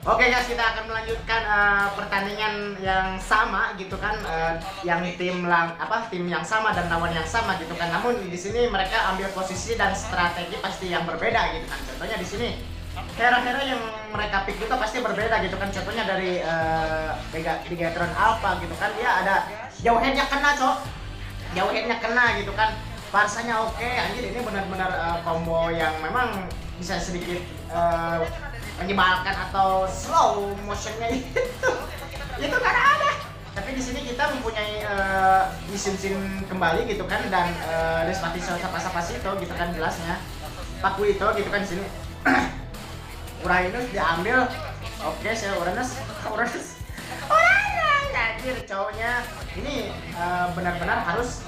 Oke guys, kita akan melanjutkan pertandingan yang sama gitu kan, yang tim yang sama dan lawan yang sama gitu kan. Namun di sini mereka ambil posisi dan strategi pasti yang berbeda gitu kan. Contohnya di sini hero-hero yang mereka pick itu pasti berbeda gitu kan. Contohnya dari Bigatron Alpha gitu kan, dia ada jauh headnya kena jauh headnya kena gitu kan. Parsanya oke, anjir ini benar-benar combo yang memang bisa sedikit menyebalkan atau slow motionnya itu kan ada. Tapi di sini kita mempunyai Isin kembali gitu kan, dan Despati Sapasapasi itu gitu kan jelasnya Paku itu gitu kan di sini. Uranus diambil, oke saya Uranus anjir cowoknya ini benar-benar harus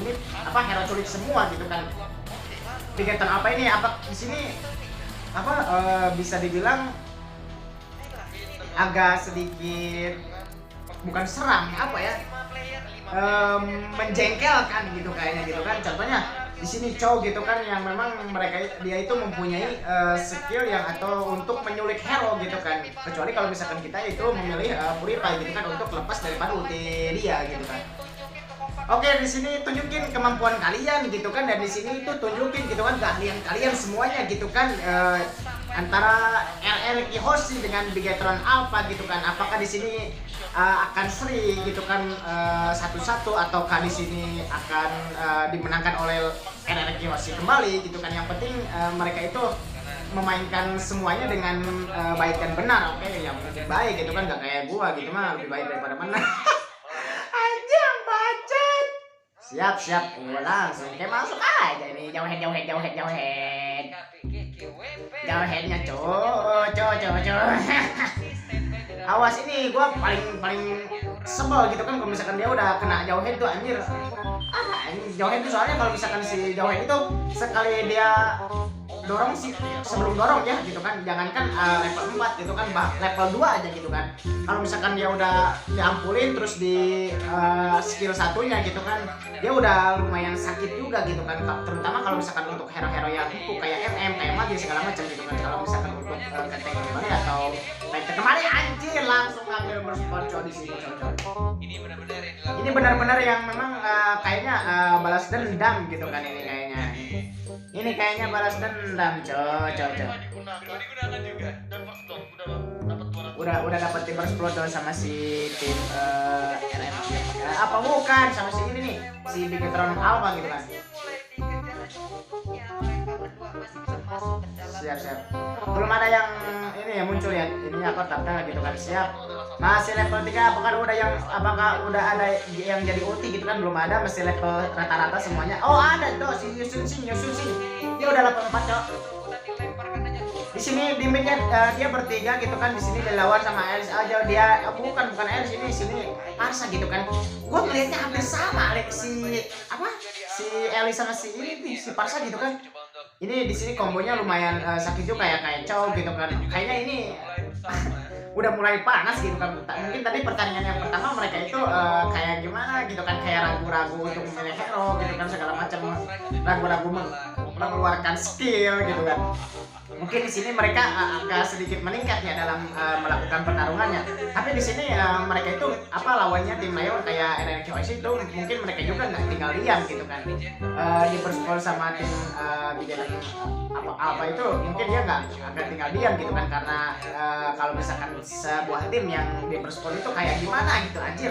ini hero culik semua gitu kan. Bikin apa ini di sini bisa dibilang agak sedikit bukan seram menjengkelkan gitu kayaknya gitu kan. Contohnya di sini cowok gitu kan yang memang dia itu mempunyai skill yang atau untuk menyulik hero gitu kan. Kecuali kalau misalkan kita itu memilih Purify gitu kan untuk lepas daripada ulti dia gitu kan. Oke, di sini tunjukin kemampuan kalian gitu kan, dan di sini itu tunjukin gitu kan keahlian kalian semuanya gitu kan, antara LL Kihoshi dengan Bigatron Alpha gitu kan. Apakah di sini akan seri gitu kan satu-satu, ataukah di sini akan dimenangkan oleh LL Kihoshi kembali gitu kan. Yang penting mereka itu memainkan semuanya dengan baik dan benar. Oke, yang lebih baik gitu kan, gak kayak gua gitu mah lebih baik daripada menang. Anjing bacot. Siap langsung kayak masuk aja ini. Jauh headnya co. Awas ini gua paling sebel gitu kan kalau misalkan dia udah kena jauh head tuh anjir. Jauh head tuh soalnya kalau misalkan si jauh head itu sekali dia dorong sih, sebelum dorong ya gitu kan, jangankan level 4 gitu kan, level 2 aja gitu kan. Kalau misalkan dia udah diampulin terus di skill satunya gitu kan, dia udah lumayan sakit juga gitu kan. Terutama kalau misalkan untuk hero-hero yang empuk kayak kayak Magi segala macam gitu kan. Kalau misalkan untuk ketek kembali atau ketek kembali anjir langsung ngambil bersponsor di sini cocok. Ini benar-benar yang memang kayaknya balas dendam gitu kan ini kayaknya. Ini kayaknya balas dendam, cocok. Udah dapat tim Explode sama si tim RF. Apa bukan sama si ini nih, si Bigatron Alpha gitu kan. Siap. Belum ada yang ini ya muncul ya. Ini tanda gitu kan. Siap. Masih level 3, apakah udah ada yang jadi ulti gitu kan? Belum ada, masih level rata-rata semuanya. Oh, ada tuh si Yusun Shin. Dia udah level 4, Cok. Di sini di midnya dia bertiga gitu kan. Di sini dilawan sama Elis aja. Dia bukan Elis ini, sini Parsa gitu kan. Gua ngelihatnya hampir sama si Elis sama si Parsa gitu kan. Ini di sini kombonya lumayan sakit juga ya, kayak cow gitu kan. Kayaknya ini udah mulai panas gitu kan. Mungkin tadi pertandingan yang pertama mereka itu kayak gimana gitu kan, kayak ragu-ragu untuk memilih hero gitu kan, segala macam ragu-ragu mengeluarkan skill gitu kan. Mungkin di sini mereka agak sedikit meningkat ya dalam melakukan pertarungannya. Tapi di sini mereka itu lawannya tim lawan kayak NRQS itu mungkin mereka juga nggak tinggal diam gitu kan. Di Perspol sama tim Bigatron apa itu mungkin dia nggak akan tinggal diam gitu kan, karena kalau misalkan sebuah tim yang di Perspol itu kayak gimana gitu anjir.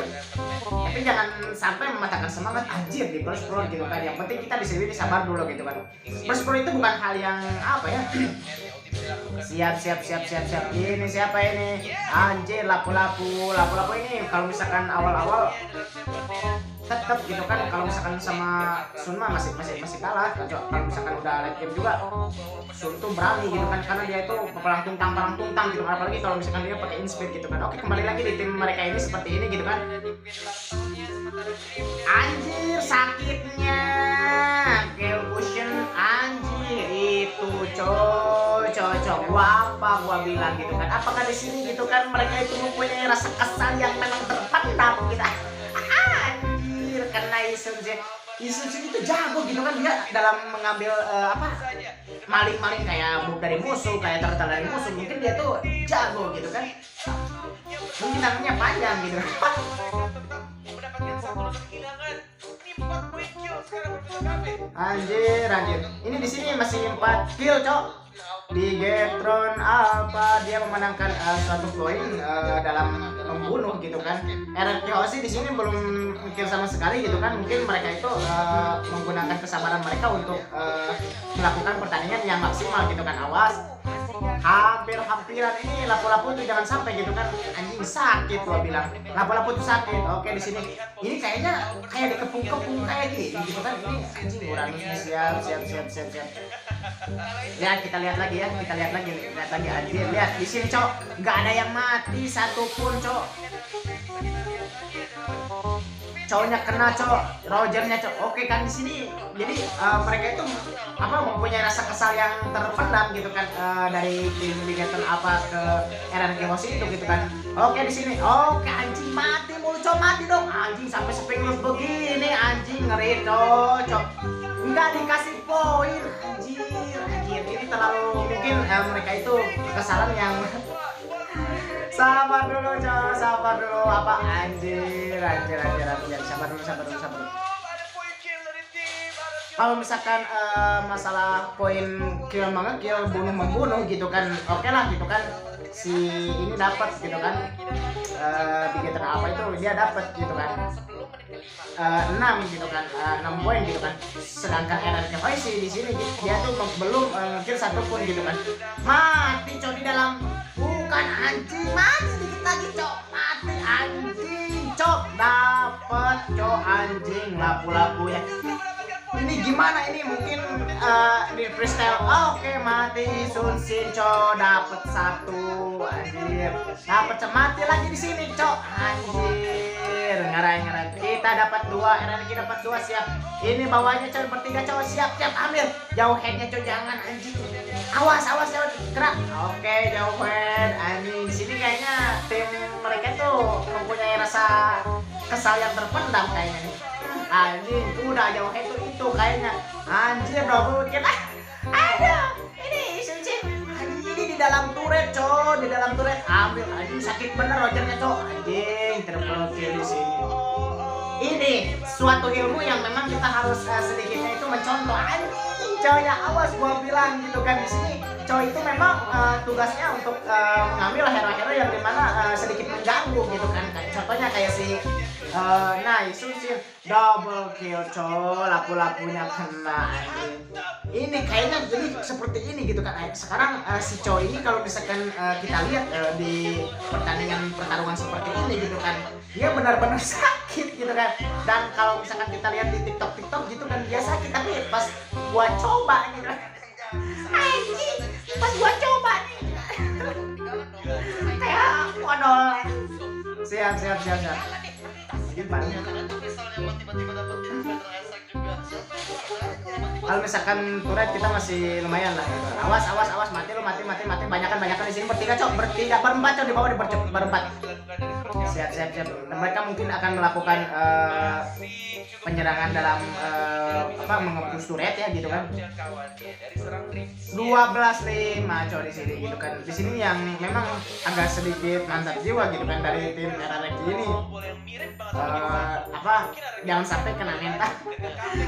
Tapi jangan sampai mematahkan semangat anjir di Perspol gitu kan. Yang penting kita di sini sabar dulu gitu kan. Perspol itu bukan hal yang Siap. Ini siapa ini? Anjir, lapu-lapu ini kalau misalkan awal-awal tetap gitu kan, kalau misalkan sama Sunma masih kalah. Kalau misalkan udah late game juga Sun tuh berani gitu kan, karena dia itu pelang tuntang gitu kan, apalagi kalau misalkan dia pakai inspeed gitu kan. Oke, kembali lagi di tim mereka ini seperti ini gitu kan. Anjir, sakitnya Kill Cushion anjir itu cocok. Gua bilang gitu kan. Apakah di sini gitu kan mereka itu mempunyai rasa kesal yang memang terpendam gitu. Anjir, kena Isun itu jago gitu kan, dia dalam mengambil maling-maling kayak bom dari musuh, kayak turtle dari musuh, mungkin dia tuh jago gitu kan, mungkin tangannya panjang gitu. Anjir, ini di sini masih 4 kill cok. Di Getron apa dia memenangkan 100 poin dalam membunuh gitu kan. RRQOC di sini belum kill sama sekali gitu kan. Mungkin mereka itu menggunakan kesabaran mereka untuk melakukan pertandingan yang maksimal gitu kan. Awas, hampir-hampiran ini lapu-lapu tuh jangan sampai gitu kan. Anjing sakit gua bilang. Lapu-lapu tuh sakit. Oke, di sini ini kayaknya kayak dikepung-kepung kayak gitu kan. Ini anjing Uranus siap. Kita lihat lagi anjir. Lihat di sini cok, nggak ada yang mati satupun cok. Cowoknya kena cok, Rogernya cok. Oke kan di sini. Jadi mereka itu mempunyai rasa kesal yang terpendam gitu kan, dari tim Ligaton ke RRQOC itu gitu kan. Oke di sini. Oke anjing mati mulu cok, mati dong anjing sampai sepinglus begini anjing, ngeri cok. Nggak dikasih poin anjir. Ini terlalu mungkin mereka itu kekesalan yang sabar dulu anjir, sabar dulu. Kalau misalkan masalah poin kill membunuh gitu kan, oke lah gitu kan, si ini dapat gitu kan, bikin apa itu dia dapat gitu kan, 6 gitu kan, 6 poin gitu kan. Sedangkan RRQOC di sini dia tuh belum kill satupun gitu kan. Mati cok di dalam, bukan anjing, mati sedikit lagi cok, mati anjing cok, dapet cok anjing lapu-lapu ya. Ini gimana ini, mungkin di freestyle. Oke, mati Sun Shin cok, dapet 1 anjir, dapet mati lagi di sini cok anjir, ngarai. Kita dapat 2, RRQ dapat 2, siap. Ini bawahnya cok bertiga cok, siap ambil. Jauh headnya cok, jangan anjing. Awas jauh gerak. Oke, jauh head anjing. Di sini kayaknya tim mereka tuh mempunyai rasa kesal yang terpendam kayaknya nih. Anjing, udah jauh head itu kayaknya. Anjir, double kill. Aduh, ini Sun-Shin. Anjing, ini di dalam turret, cok. Di dalam turret. Ambil anjing, sakit bener Rogernya, cok. Anjing, triple kill di sini. Ini suatu ilmu yang memang kita harus sedikitnya itu mencontoh. Anjing, cok ya, awas gua bilang gitu kan di sini. Cok itu memang tugasnya untuk mengambil hero-hero yang dimana sedikit mengganggu gitu kan. Contohnya kayak si Sun-Shin double kill cok, lapu-lapunya kena anjing. Ini kayaknya jadi seperti ini gitu kan. Sekarang si Cho ini kalau misalkan kita lihat di pertarungan seperti ini gitu kan, dia benar-benar sakit gitu kan. Dan kalau misalkan kita lihat di TikTok gitu kan, dia sakit, tapi pas gua coba gitu anjing, pas gua coba nih kayak modal. Siap. Kalau misalkan turret kita masih lumayan lah gitu. Awas mati banyakan di sini bertiga berempat cok, di bawah berempat. Siap. Dan mereka mungkin akan melakukan penyerangan dalam mengepus turret ya gitu kan. 12-5 cok di sini gitu kan. Di sini yang memang agak sedikit mantap jiwa gitu kan dari tim RRQ ini. Jangan sampai kena mental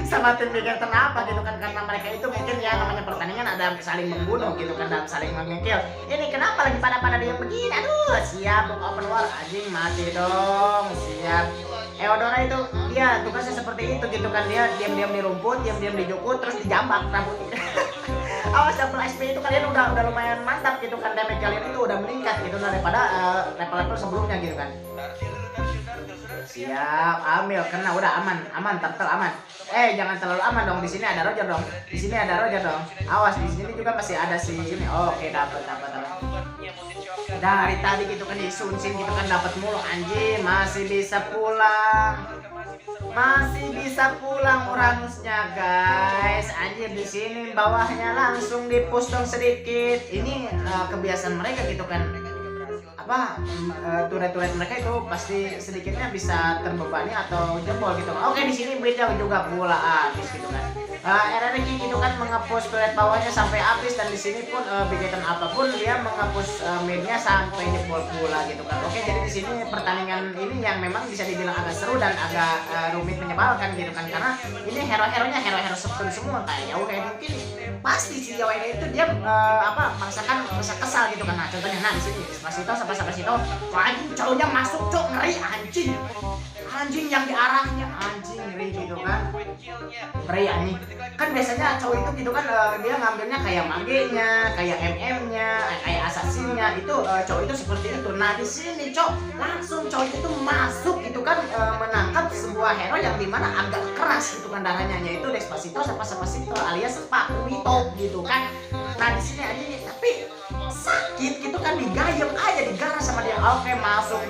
sama tim Ligaton gitu kan, karena mereka itu mungkin ya namanya pertandingan ada saling membunuh gitu kan dan saling mengekill. Ini kenapa lagi pada dia begini? Aduh, siap buka open war anjing, mati dong. Siap. Eudora itu dia tugasnya seperti itu gitu kan, dia diam-diam di rumput, diam-diam di jukut, terus dijambak rambutnya. Awas, double SP itu kalian udah lumayan mantap gitu kan, damage kalian itu udah meningkat gitu daripada level-level sebelumnya gitu kan. Siap, ambil, kena, udah aman, turtle aman. Jangan terlalu aman dong, di sini ada Roger dong. Awas, di sini juga masih ada si ini. Oke, dapat. Dari tadi gitu kan di Sun-Shin gitu kan dapat mulu anjing, masih bisa pulang Uranusnya guys. Anjir, di sini bawahnya langsung di-push dong sedikit. Ini kebiasaan mereka gitu kan. turret-turret mereka itu pasti sedikitnya bisa terbebani atau jebol gitu. Oke, di sini Bridge juga pula habis gitu kan. RRQ gitu kan mengepus turret bawahnya sampai habis, dan di sini pun begitu apapun dia mengepus midnya sampai jebol pula gitu kan. Oke, jadi di sini pertandingan ini yang memang bisa dibilang agak seru dan agak rumit menyebalkan gitu kan, karena ini hero-heronya hero-hero seperti semua kayak Yauhen. Mungkin pasti si Yauhen itu dia merasakan rasa kesal gitu kan. Nah, contohnya di sini Despacito sampai anjing cowoknya masuk cok, ngeri anjing yang di arahnya anjing, ngeri gitu kan, ngeri anjing. Kan biasanya cowok itu gitu kan dia ngambilnya kayak magenya, kayak MM-nya, kayak assassin-nya itu cowok itu seperti itu. Nah, di sini langsung cowok itu masuk gitu kan, menangkap sebuah hero yang dimana agak keras gitu kan darahnya, yaitu Despacito alias Pak Wito gitu kan. Nah, di sini anjing tapi sakit gitu kan, digayem aja, digarah sama dia. Oke, masuk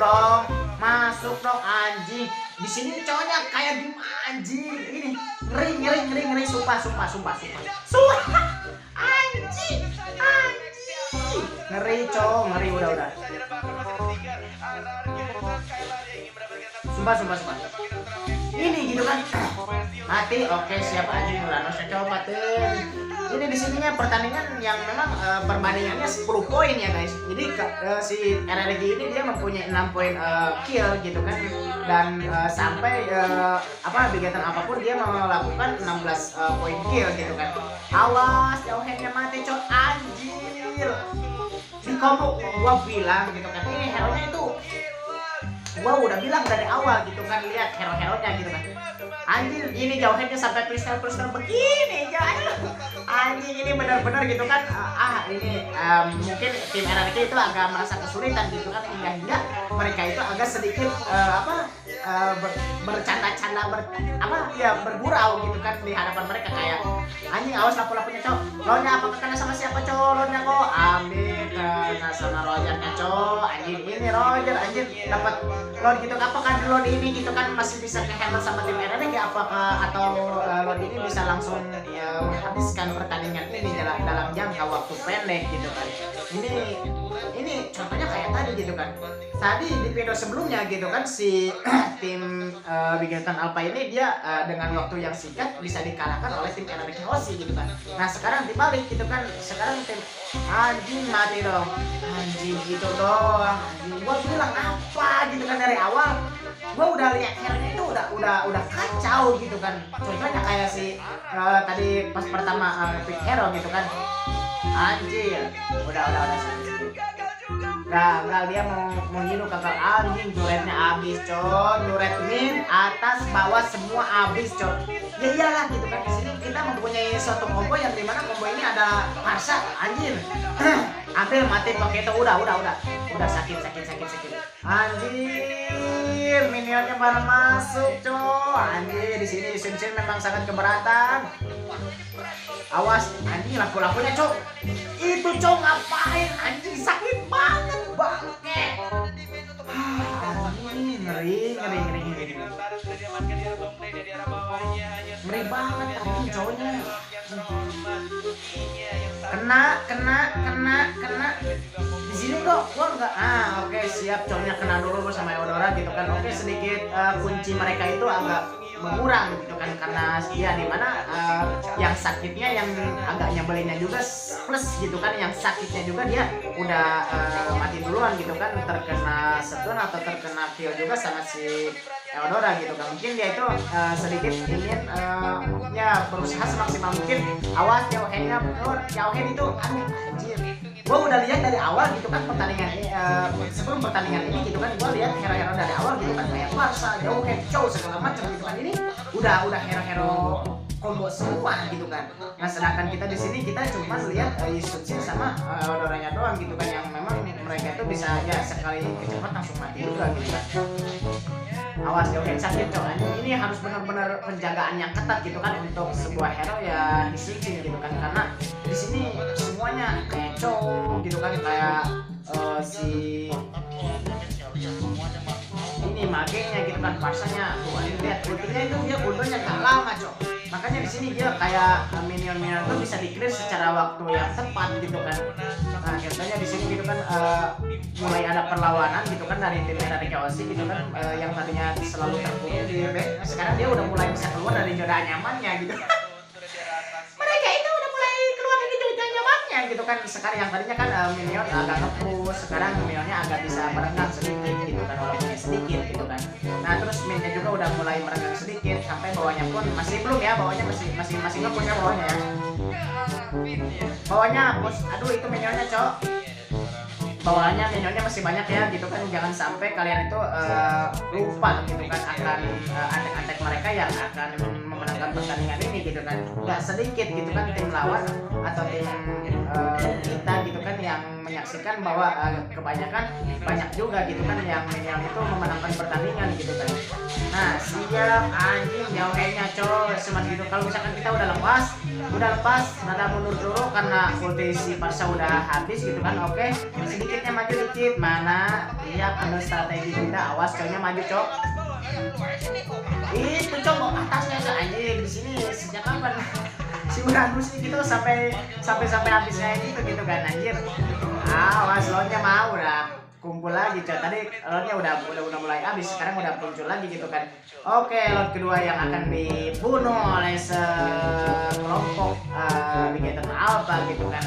dong anjing. Di sini cowoknya kayak gimana anjing, ini ngeri sumpah anjing ngeri cowok, ngeri udah sumpah ini gitu kan. Mati. Oke, siap anjing, Uranos coba matiin. Ini di sininya pertandingan yang memang perbandingannya 10 poin ya guys. Jadi si RRQ ini dia mempunyai 6 poin kill gitu kan, dan sampai kegiatan apapun dia melakukan 16 poin kill gitu kan. Awas, Yauhennya mati cok, anjir. Di combo gua bilang gitu kan, ini hero-nya itu gua udah bilang dari awal gitu kan, lihat hero-heronya gitu kan. Anjir, ini Yauhennya sampai pistol begini aja. Anjing, ini benar-benar gitu kan. Ini mungkin tim RRQ itu agak merasa kesulitan gitu kan, hingga mereka itu agak sedikit bercanda-canda bergurau gitu kan di hadapan mereka, kayak anjing awas lapu-lapunya cok, lolnya apa kena sama siapa cok, lolnya kok ambil kena sama Rogernya cok. Anjing, ini Roger anjing dapat lol gitu, apakah lol ini gitu kan masih bisa kehandle sama tim RRQ apakah, atau lol ini bisa langsung menghabiskan pertandingan ini dalam jangka waktu pendek gitu kan. Ini contohnya kayak tadi gitu kan. Tadi di video sebelumnya gitu kan si tim Bigatan Alpha ini dia dengan waktu yang singkat bisa dikalahkan oleh tim RRQ Hoshi gitu kan. Nah, sekarang dibalik gitu kan. Sekarang tim anjing mati dong. Anjing gitu doang. Anjing, gua bilang apa gitu kan dari awal. Gua udah lihat hero-nya itu udah kacau gitu kan. Contohnya kayak si tadi pas pertama pick hero gitu kan. Anjir, udah gagal dia mau nyiru kakak anjing, turretnya habis cok, turret mid atas bawah semua habis cok. Ya iyalah gitu kan, di sini kita mempunyai suatu combo yang dimana combo ini ada Parsa anjir. Ambil mati pakai itu udah sakit. Anjir, minionnya baru masuk cok. Anjir, di sini Sun memang sangat keberatan. Awas anjing, laku-lakunya cok. Itu cok ngapain anjing, sakit banget bangke. Anjing, ngeri banget anjing cowoknya. Kena. Di sini kok gua enggak. Oke, siap, cowoknya kena dulu sama Eudora gitu kan. Oke, sedikit kunci mereka itu agak mengurang gitu kan, karena dia dimana yang sakitnya yang agak nyebelinnya juga plus gitu kan, yang sakitnya juga dia udah mati duluan gitu kan, terkena stun atau terkena kill juga sama si Eudora gitu kan. Mungkin dia itu sedikit ingin berusaha semaksimal mungkin. Awas Yauhen itu anjir. Gua udah lihat dari awal gitu kan pertandingan ini, sebelum pertandingan ini gitu kan, gua lihat hero-hero dari awal gitu kan, kayak Parsa, Yauhen, Chow segala macam gitu kan. Ini udah hero-hero combo semua gitu kan. Nah, sedangkan kita di sini kita cuma lihat Yusutsin sama Eudoranya doang gitu kan, yang memang mereka itu bisa ya sekali kecepat langsung mati juga gitu kan. Awas Yauhen sakit cok. Ini harus benar-benar penjagaan yang ketat gitu kan untuk sebuah hero ya Yusutsin gitu kan, karena di sini semuanya kayak Chow gitu kan, kayak si ini magenya gitu kan, Parsanya tuh lihat ultinya itu dia ultinya gak lama cok. Makanya di sini dia kayak minion itu bisa di-clear secara waktu yang tepat gitu kan. Nah, contohnya di sini gitu kan mulai ada perlawanan gitu kan dari tim dari Chelsea gitu kan, yang tadinya selalu terpuruk di back, sekarang dia udah mulai bisa keluar dari zona nyamannya gitu. Mereka itu udah mulai keluar dari zona nyamannya gitu kan. Sekarang yang tadinya kan Minion agak nge-push, sekarang Minionnya agak bisa merenggang sedikit gitu kan, walaupun sedikit gitu kan. Nah terus midnya juga udah mulai merenggang sedikit, sampai bawahnya pun masih belum ya, bawahnya masih nge-push ya bawahnya ya. Bawahnya push, aduh itu Minionnya cok. Bawahnya Minionnya masih banyak ya gitu kan, jangan sampai kalian itu lupa gitu kan akan attack-attack mereka yang akan memenangkan pertandingan ini gitu kan. Nggak sedikit gitu kan tim lawan atau tim kita gitu kan yang menyaksikan bahwa kebanyakan banyak juga gitu kan yang Minion itu memenangkan pertandingan gitu kan. Nah siap anjing jauhnya coy cuma gitu. Kalau misalkan kita udah lepas nada mundur dulu karena ulti si Parsa udah habis gitu kan. Oke sedikitnya maju dikit, mana lihat ambil strategi kita, awas coynya maju cok. Itu cok atasnya tuh anjing di sini sejak kapan si Uranus gitu sampai habisnya gitu kan anjir. Awas lotnya mau udah kumpul lagi coy. Tadi lotnya udah mulai habis, sekarang udah muncul lagi gitu kan. Oke lot kedua yang akan dibunuh oleh sekelompok Bigeton Alpha gitu kan.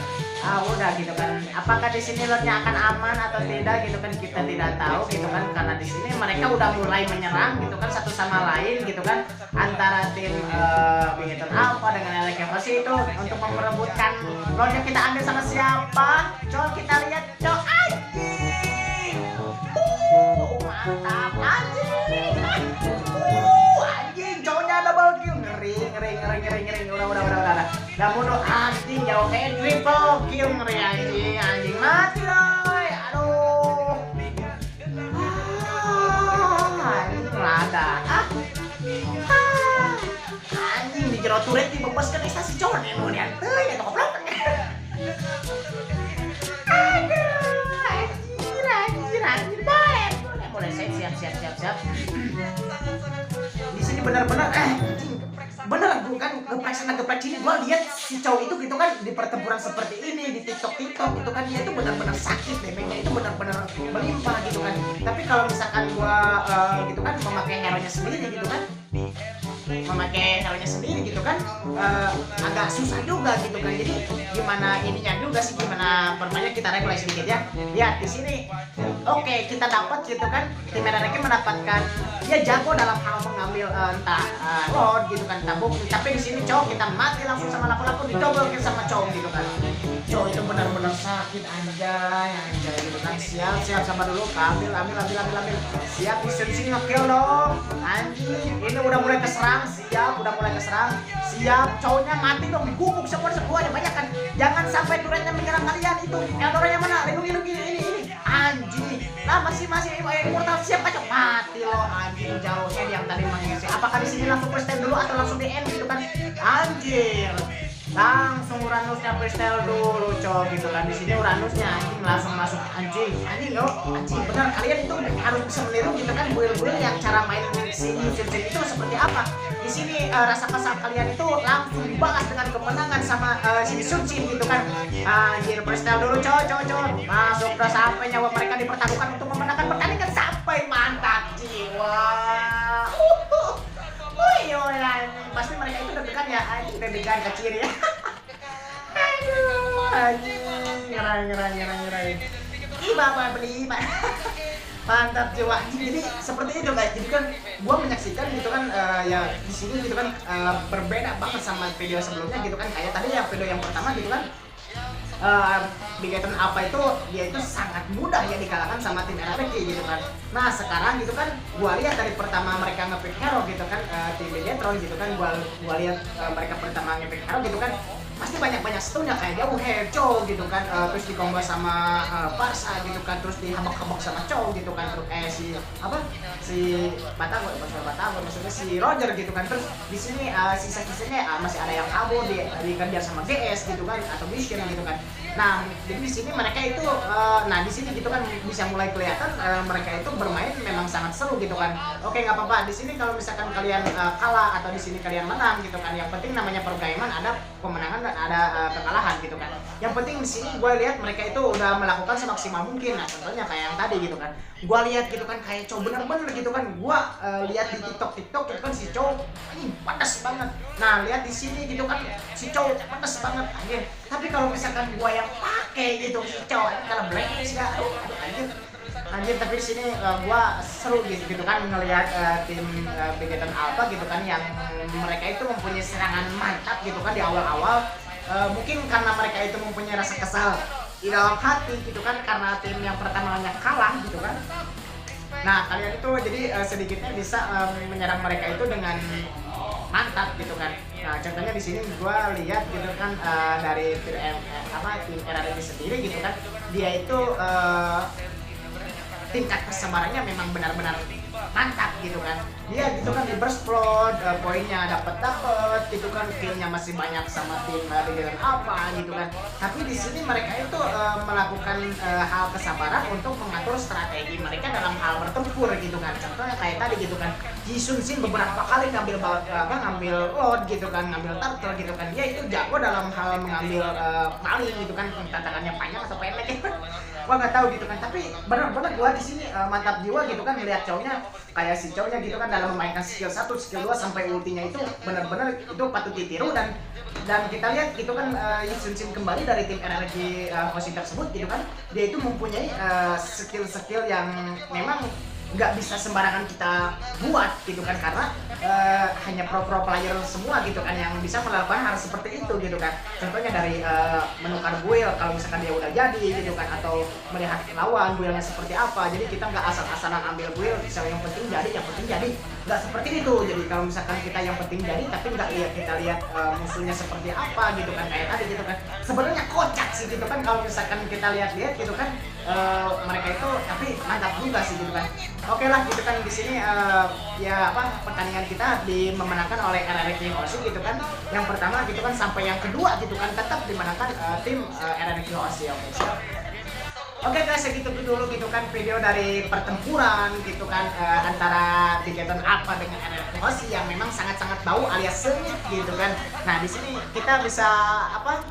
Udah gitu kan. Apakah di sini lotnya akan aman atau tidak gitu kan, kita tidak tahu gitu kan, karena di sini mereka udah mulai menyerang gitu kan satu sama lain gitu kan, antara tim Bigeton Alpha dengan LK Fasi itu untuk memperebutkan lotnya. Kita ambil sama siapa? Coba kita lihat cok anjing. Mantap anjing. Anjing cowoknya double kill, ngeri. Udah bodoh anjing jauh kayak triple kill, ngeri anjing mati loh. Aduh. Anjing lada. Anjing di jero turret dibebaskan ekstasi cowok nih mau diantai ya goblok. Anjir baik. Boleh saya siap. Di sini benar-benar bener gue kan geprek sini, gue lihat si cowok itu gitu kan di pertempuran seperti ini di TikTok gitu kan, dia itu benar-benar sakit, damage-nya itu benar-benar melimpah gitu kan. Tapi kalau misalkan gue gitu kan memakai hero-nya sendiri gitu kan, agak susah juga gitu kan. Jadi gimana ininya juga sih, gimana permainnya kita replay sedikit ya. Lihat di sini. Oke, kita dapat gitu kan, tim Merah mendapatkan dia jago dalam hal mengambil entah Lord gitu kan, tabung. Tapi di sini cowok kita mati langsung sama lapu-lapu, didouble kill sama cowok gitu kan. Cowok itu benar-benar sakit anjay gitu kan. Siap sabar dulu, ambil. Siap disensing nge-kill dong. Anjing, ini udah mulai keserang, siap cowoknya mati dong, digubuk semuanya banyak kan. Jangan sampai turretnya menyerang kalian itu. Eldornya mana? Lindungi ini. Anjing. Lah masih immortal siap kacau mati loh anjing, jauhnya yang tadi mengisi. Apakah di sini langsung freestyle dulu atau langsung di end gitu kan? Anjir. Langsung Uranusnya freestyle dulu cowok gitu kan. Di sini Uranusnya anjing langsung masuk anjing benar. Kalian itu harus bisa meniru gitu kan build yang cara main si Yusin itu seperti apa. Di sini rasa kesal kalian itu langsung dibahas dengan kemenangan sama si Yusin gitu kan. Anjir freestyle dulu cowok. Masuk udah sampai nyawa mereka dipertaruhkan untuk memenangkan pertandingan sampai mantap jiwa. Pasti mereka itu deg-degan ya, anjing deg-degan kecil ya. Aduh, anjing, ngerai. Ih, bapak beli, Pak. Mantap jiwa anjing. Jadi seperti itu guys. Jadi kan gua menyaksikan gitu kan ya di sini gitu kan berbeda banget sama video sebelumnya gitu kan. Kayak tadi ya video yang pertama gitu kan. Bigeton Alpha itu dia itu sangat mudah ya dikalahkan sama tim RRQ gitu kan. Nah sekarang gitu kan gua lihat dari pertama mereka nge-pick hero gitu kan, tim Bigetron gitu kan, gua lihat mereka pertama nge-pick hero gitu kan, pasti banyak stunnya kayak jauh Hejo gitu kan, terus dikombo sama Parsa gitu kan, terus dihabak-habak sama Chow gitu kan, terus si Batagor maksudnya si Roger gitu kan. Terus di sini sisa-sisanya masih ada yang kabur dikejar sama GS gitu kan, atau Vision gitu kan. Nah jadi di sini mereka itu di sini gitu kan bisa mulai kelihatan mereka itu bermain memang sangat seru gitu kan. Oke nggak apa-apa di sini kalau misalkan kalian kalah atau di sini kalian menang gitu kan, yang penting namanya pergaiman, ada pemenangan dan ada kekalahan gitu kan. Yang penting di sini gue lihat mereka itu udah melakukan semaksimal mungkin. Nah contohnya kayak yang tadi gitu kan, gue lihat gitu kan kayak Chow bener-bener gitu kan, gue lihat di TikTok gitu kan si Chow ini panas banget. Nah lihat di sini gitu kan si Chow panas banget anjir. Tapi kalau misalkan gue yang pakai gitu si Chow kalau black sih aduh anjir. Anjir, tapi di sini gua seru gitu kan ngelihat tim Vegeton Alpha gitu kan yang mereka itu mempunyai serangan mantap gitu kan di awal-awal. Mungkin karena mereka itu mempunyai rasa kesal di dalam hati gitu kan karena tim yang pertamanya kalah gitu kan. Nah, kalian itu jadi sedikitnya bisa menyerang mereka itu dengan mantap gitu kan. Nah, contohnya di sini gua lihat gitu kan dari tim RRQ sendiri gitu kan. Dia itu tingkat kesabarannya memang benar-benar mantap gitu kan. Dia gitu kan di burst plot, poinnya dapat gitu kan, killnya masih banyak sama tim Vegeton apa gitu kan. Tapi di sini mereka itu melakukan hal kesabaran untuk mengatur strategi mereka dalam hal bertempur gitu kan. Contohnya kayak tadi gitu kan, Ji Sun Sin beberapa kali ngambil load gitu kan, ngambil turtle gitu kan. Dia itu jago dalam hal mengambil maling gitu kan, tantangannya panjang atau pendek gitu. Gua nggak tahu gitu kan, tapi benar-benar gua di sini mantap jiwa gitu kan ngelihat cowoknya kayak si cowoknya gitu kan dalam memainkan skill 1, skill 2 sampai ultinya itu benar-benar itu patut ditiru. Dan kita lihat gitu kan Sun Sin kembali dari tim energi Hoshi tersebut gitu kan, dia itu mempunyai skill-skill yang memang nggak bisa sembarangan kita buat gitu kan, karena hanya pro player semua gitu kan yang bisa melakukan hal seperti itu gitu kan. Contohnya dari menukar build kalau misalkan dia udah jadi gitu kan, atau melihat lawan buildnya seperti apa. Jadi kita nggak asal-asalan ambil build yang penting jadi nggak seperti itu. Jadi kalau misalkan kita yang penting jadi tapi nggak kita lihat musuhnya seperti apa gitu kan, kayak tadi gitu kan, sebenarnya kocak sih gitu kan kalau misalkan kita lihat gitu kan mereka itu, tapi mantap juga sih gitu kan. Oke lah gitu kan, di sini ya apa, pertandingan kita dimenangkan oleh RRQ Hoshi gitu kan. Yang pertama gitu kan sampai yang kedua gitu kan tetap dimenangkan tim RRQ Hoshi. Oke guys, segitu dulu gitu kan video dari pertempuran gitu kan antara Vegeton Alpha dengan RRQ Hoshi yang memang sangat-sangat bau alias sengit gitu kan. Nah di sini kita bisa apa,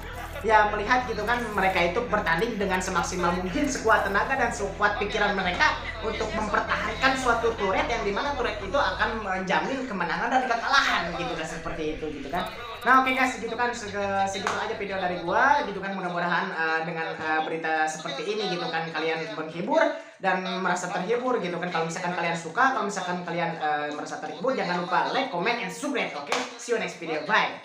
ya melihat gitu kan mereka itu bertanding dengan semaksimal mungkin, sekuat tenaga dan sekuat pikiran mereka untuk mempertahankan suatu turret yang dimana turret itu akan menjamin kemenangan dan kekalahan gitu kan, seperti itu gitu kan. Nah oke guys, gitu kan segitu aja video dari gua gitu kan. Mudah-mudahan dengan berita seperti ini gitu kan kalian menghibur dan merasa terhibur gitu kan. Kalau misalkan kalian suka, kalau misalkan kalian merasa terhibur, jangan lupa like, comment, and subscribe. Oke, see you next video, bye.